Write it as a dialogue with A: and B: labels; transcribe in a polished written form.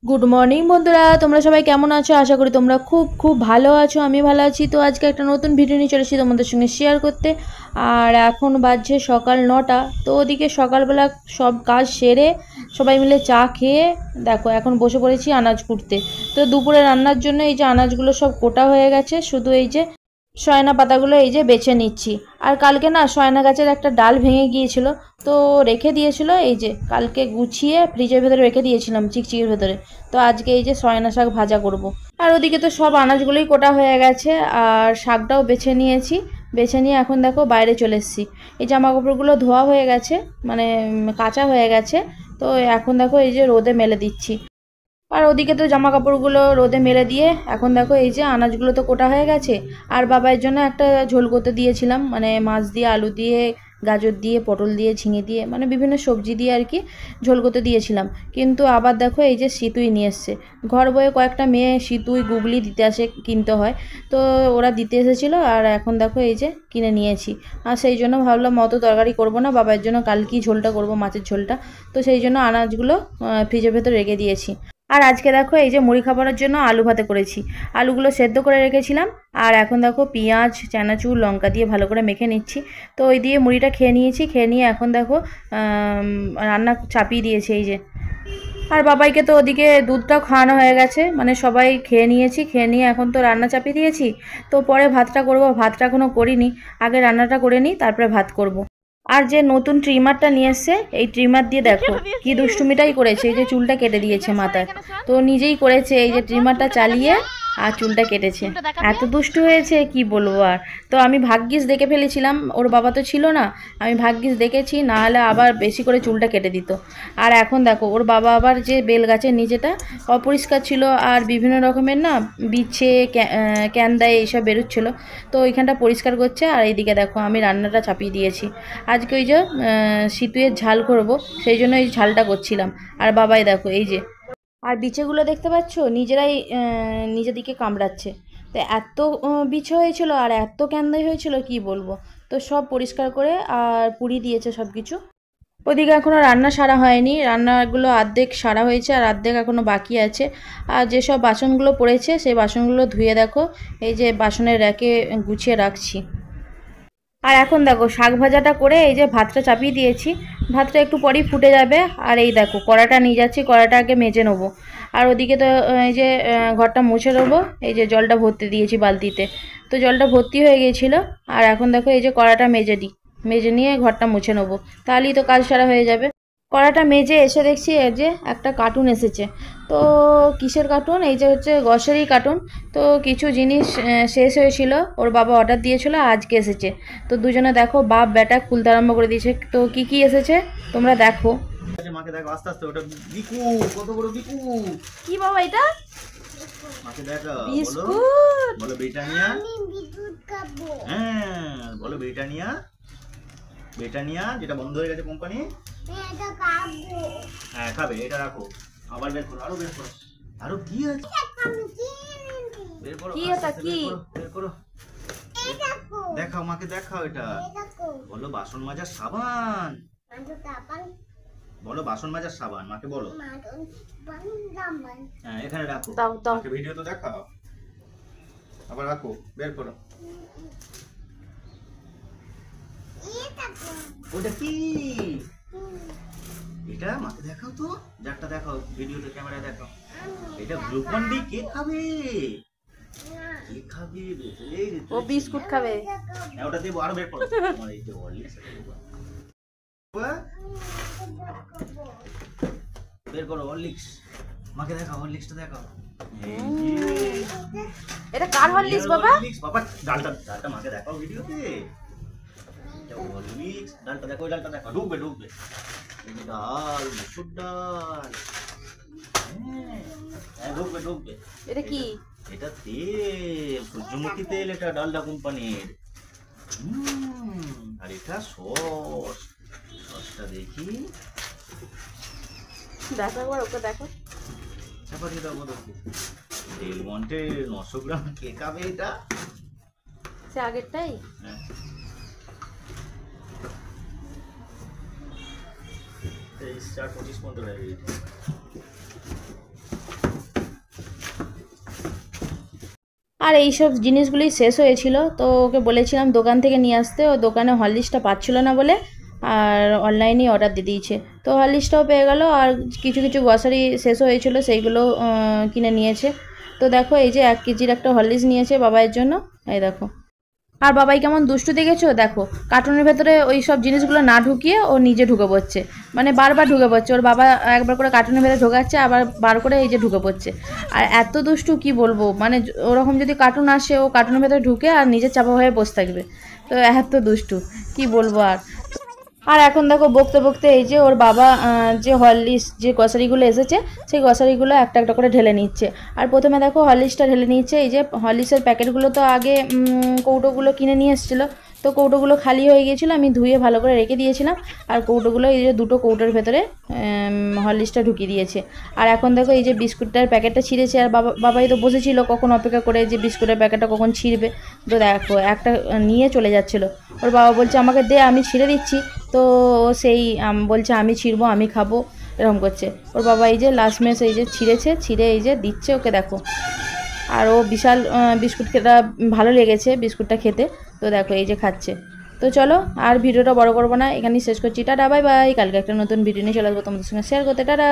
A: Good morning বন্ধুরা, তোমরা সবাই কেমন আছো? আশা করি তোমরা খুব খুব ভালো আছো। আমি ভালো আছি। তো আজকে একটা নতুন ভিডিও নিয়ে চলেছি তোমাদের সঙ্গে শেয়ার করতে। আর এখন বাজছে সকাল 9টা। তো ওদিকে সকালবেলা সব কাজ সেরে সবাই মিলে চা খেয়ে দেখো এখন বসে পড়েছি আনাজ কুটতে। তো দুপুরে রান্নার জন্য এই যে আনাজগুলো সব কোটা হয়ে গেছে, শুধু এই যে সয়না পাতাগুলো এই যে বেছে নিচ্ছি। আর কালকে না সয়না গাছের একটা ডাল ভেঙে গিয়েছিল, তো রেখে দিয়েছিল, এই যে কালকে গুছিয়ে ফ্রিজের ভেতরে রেখে দিয়েছিলাম চিকচিকের ভেতরে। তো আজকে এই যে সয়না শাক ভাজা করব। আর ওদিকে তো সব আনাজগুলোই কোটা হয়ে গেছে, আর শাকটাও বেছে নিয়েছি। বেছে নিয়ে এখন দেখো বাইরে চলে এসেছি। এই জামা কাপড়গুলো ধোয়া হয়ে গেছে, মানে কাঁচা হয়ে গেছে। তো এখন দেখো এই যে রোদে মেলে দিচ্ছি। আর ওদিকে তো জামা কাপড়গুলো রোদে মেলে দিয়ে এখন দেখো এই যে আনাজগুলো তো কোটা হয়ে গেছে। আর বাবার জন্য একটা ঝোল করতে দিয়েছিলাম, মানে মাছ দিয়ে, আলু দিয়ে, গাজর দিয়ে, পটল দিয়ে, ঝিঙে দিয়ে, মানে বিভিন্ন সবজি দিয়ে আর কি ঝোল করতে দিয়েছিলাম। কিন্তু আবার দেখো এই যে সিতুই নিয়ে এসছে। ঘর বয়ে কয়েকটা মেয়ে সিতুই গুগলি দিতে আসে, কিনতে হয়। তো ওরা দিতে এসেছিলো, আর এখন দেখো এই যে কিনে নিয়েছি। আর সেই জন্য ভাবলাম অত তরকারি করবো না, বাবার জন্য কালকেই ঝোলটা করবো, মাছের ঝোলটা। তো সেই জন্য আনাজগুলো ফ্রিজের ভেতর রেখে দিয়েছি। আর আজকে দেখো এই যে মুড়ি খাবারের জন্য আলু ভাতে করেছি। আলুগুলো সেদ্ধ করে রেখেছিলাম, আর এখন দেখো পেঁয়াজ, চানাচুর, লঙ্কা দিয়ে ভালো করে মেখে নিচ্ছি। তো ওই দিয়ে মুড়িটা খেয়ে নিয়েছি, খেয়ে নিয়ে এখন দেখো রান্না চাপিয়ে দিয়েছি এই যে। আর বাবাইকে তো ওদিকে দুধটাও খাওয়ানো হয়ে গেছে, মানে সবাই খেয়ে নিয়েছি, খেয়ে নিয়ে এখন তো রান্না চাপিয়ে দিয়েছি। তো পরে ভাতটা করব, ভাতটা এখনও করিনি, আগে রান্নাটা করে নিই তারপরে ভাত করব। আর যে নতুন ট্রিমারটা নিয়ে এসছে, এই ট্রিমার দিয়ে দেখো কি দুষ্টুমিটাই করেছে, এই যে চুলটা কেটে দিয়েছে মাথায়। তো নিজেই করেছে, এই যে ট্রিমারটা চালিয়ে আর চুলটা কেটেছে। এত দুষ্টু হয়েছে কি বলবো আর। তো আমি ভাগ্যিস দেখে ফেলেছিলাম, ওর বাবা তো ছিল না, আমি ভাগ্যিস দেখেছি, না হলে আবার বেশি করে চুলটা কেটে দিত। আর এখন দেখো ওর বাবা আবার যে বেল গাছের নিচেটা অপরিষ্কার ছিল, আর বিভিন্ন রকমের না বিছে ক্যান্দায় এইসব বেরোচ্ছিল। তো ওইখানটা পরিষ্কার করছে, আর এইদিকে দেখো আমি রান্নাটা চাপিয়ে দিয়েছি। আজকে ওই যে সিতুয়ের ঝাল করব, সেই জন্য এই ঝালটা করছিলাম। আর বাবাই দেখো এই যে, আর বিছেগুলো দেখতে পাচ্ছ নিজেরাই নিজেদিকে কামড়াচ্ছে। তো এত বিছে হয়েছিল আর এত ক্যান্দাই হয়েছিল কি বলবো। তো সব পরিষ্কার করে আর পুড়িয়ে দিয়েছে সব কিছু। ওদিকে এখনও রান্না সারা হয়নি, রান্নাগুলো অর্ধেক সারা হয়েছে আর অর্ধেক এখনও বাকি আছে। আর যেসব বাসনগুলো পড়েছে সেই বাসনগুলো ধুয়ে দেখো এই যে বাসনের র্যাকে গুছিয়ে রাখছি। আর এখন দেখো শাক ভাজাটা করে এই যে ভাতটা চাপিয়ে দিয়েছি, ভাতটা একটু পরেই ফুটে যাবে। আর এই দেখো কড়াটা নিয়ে যাচ্ছি, কড়াটা আগে মেজে নেবো। আর ওদিকে তো এই যে ঘরটা মুছে নেবো, এই যে জলটা ভরতে দিয়েছি বালতিতে। তো জলটা ভর্তি হয়ে গিয়েছিলো। আর এখন দেখো এই যে কড়াটা মেজে দিই, মেজে নিয়ে ঘরটা মুছে নেবো, তাহলেই তো কাজ সারা হয়ে যাবে। কড়াটা মেজে এসে দেখছি এই যে একটা কার্টুন এসেছে। তো কিসের কার্টুন? এই যে হচ্ছে গ্রসারি কার্টুন। তো কিছু জিনিস শেষ হয়েছিল, ওর বাবা অর্ডার দিয়েছিল, আজকে এসেছে। তো দুজনে দেখো বাপ বেটা খুলতে আরম্ভ করে দিয়েছে। তো কি কি এসেছে তোমরা দেখো।
B: মাকে দেখো আস্তে আস্তে, ওটা বিকু, কত বড় বিকু।
A: কি বাবা এটা?
B: মাকে দেখো,
A: বিস্কুট।
B: বলো ব্রিটানিয়া। আমি বিস্কুট খাবো। হ্যাঁ বলো ব্রিটানিয়া, ব্রিটানিয়া যেটা বন্ধ হয়ে গেছে কোম্পানি। এটা খাবো। হ্যাঁ খাবে, এটা রাখো। আবার বের করো, আরো বের করো। আরো কি আছে? বের করো,
A: কি এটা কি?
B: বের করো। দেখাও মাকে, দেখাও এটা। বলো বাসন মাজার সাবান। বলো বাসন মাজার সাবান, মাকে বলো। হ্যাঁ এখানে রাখো,
A: দাও দাও।
B: মাকে ভিডিও তো দেখাও। আবার রাখো, বের করো। ওটা কি? এটা মাকে দেখাও তো, যারটা দেখাও ভিডিওতে, ক্যামেরায় দেখাও। এটা গ্লুকন ডি। কে খাবে? কে খাবে?
A: ও বিস্কুট খাবে।
B: হ্যাঁ ওটা দেবো, আরো বের করো। আমার এই যে হরলিক্স দেবো, বের করো হরলিক্স। মাকে দেখাও, হরলিক্সটা দেখাও।
A: এটা কার হরলিক্স বাবা?
B: বাবা ডালটা, ডালটা মাকে দেখাও ভিডিওতে। হরলিক্স ডালটা দেখো, ওই ডালটা দেখো, ঢুকবে ঢুকবে। ডাল, মসুর ডাল। হ্যাঁ ঢুকবে ঢুকবে।
A: এটা কি?
B: এটা তেল, সূর্যমুখী তেল, এটা ডালডা কোম্পানির। আর এটা সস, সসটা দেখি।
A: দেখো একবার ওকে দেখো।
B: চাপাতি দেবো দেখি। ডেল মন্টে 900 গ্রাম। কে খাবে এটা?
A: সে আগেরটাই।
B: হ্যাঁ 23, 4, 25 পর্যন্ত লাগে।
A: আর এইসব জিনিসগুলি শেষ হয়েছিল, তো ওকে বলেছিলাম দোকান থেকে নিয়ে আসতে, ও দোকানে হরলিক্সটা পাচ্ছিল না বলে আর অনলাইনেই অর্ডার দিয়ে দিয়েছে। তো হরলিক্সটাও পেয়ে গেল, আর কিছু কিছু গ্রসারি শেষ হয়েছিল সেইগুলো কিনে নিয়েছে। তো দেখো এই যে 1 কেজির একটা হরলিক্স নিয়েছে বাবাইয়ের জন্য, এই দেখো। আর বাবাই কেমন দুষ্টু দেখেছো, দেখো কার্টুনের ভেতরে ওই সব জিনিসগুলো না ঢুকিয়ে ও নিজে ঢুকে পড়ছে, মানে বারবার ঢুকে পড়ছে, ওর বাবা একবার করে কার্টুনের ভেতরে ঢোকাচ্ছে আবার বার করে এই যে ঢুকে পড়ছে। আর এত দুষ্টু কি বলবো, মানে ওরকম যদি কার্টুন আসে ও কার্টুনের ভেতরে ঢুকে আর নিজের চাপা হয়ে বসে থাকবে। তো এত দুষ্টু কি বলবো আর। আর এখন দেখো বকতে বকতে এই যে ওর বাবা যে হরলিক্স যে গ্রসারিগুলো এসেছে সেই গ্রসারিগুলো একটা একটা করে ঢেলে নিচ্ছে। আর প্রথমে দেখো হরলিক্সটা ঢেলে নিচ্ছে, এই যে হরলিক্সের প্যাকেটগুলো তো আগে কৌটোগুলো কিনে নিয়ে এসেছিলো, তো কৌটোগুলো খালি হয়ে গিয়েছিলো, আমি ধুয়ে ভালো করে রেখে দিয়েছিলাম। আর কৌটোগুলো এই যে 2টো কৌটোর ভেতরে হরলিক্সটা ঢুকিয়ে দিয়েছে। আর এখন দেখো এই যে বিস্কুটটার প্যাকেটটা ছিঁড়েছে, আর বাবাই তো বসেছিল কখন অপেক্ষা করে যে বিস্কুটের প্যাকেটটা কখন ছিঁড়বে। তো দেখো একটা নিয়ে চলে যাচ্ছিলো, ওর বাবা বলছে আমাকে দে আমি ছিঁড়ে দিচ্ছি। তো সেই বলছে আমি ছিঁড়বো আমি খাবো, এরকম করছে। ওর বাবা এই যে লাস্টমেশ এই যে ছিঁড়েছে, ছিঁড়ে এই যে দিচ্ছে ওকে, দেখো। আর ও বিশাল বিস্কুট খেতে ভালো লেগেছে বিস্কুটটা খেতে, তো দেখো এই যে খাচ্ছে। তো চলো আর ভিডিওটা বড় করবো না, এখানেই শেষ করছি। টাটা বাই বাই, কালকে একটা নতুন ভিডিও নিয়ে চলে আসবো তোমাদের সঙ্গে শেয়ার করতে। টাটা।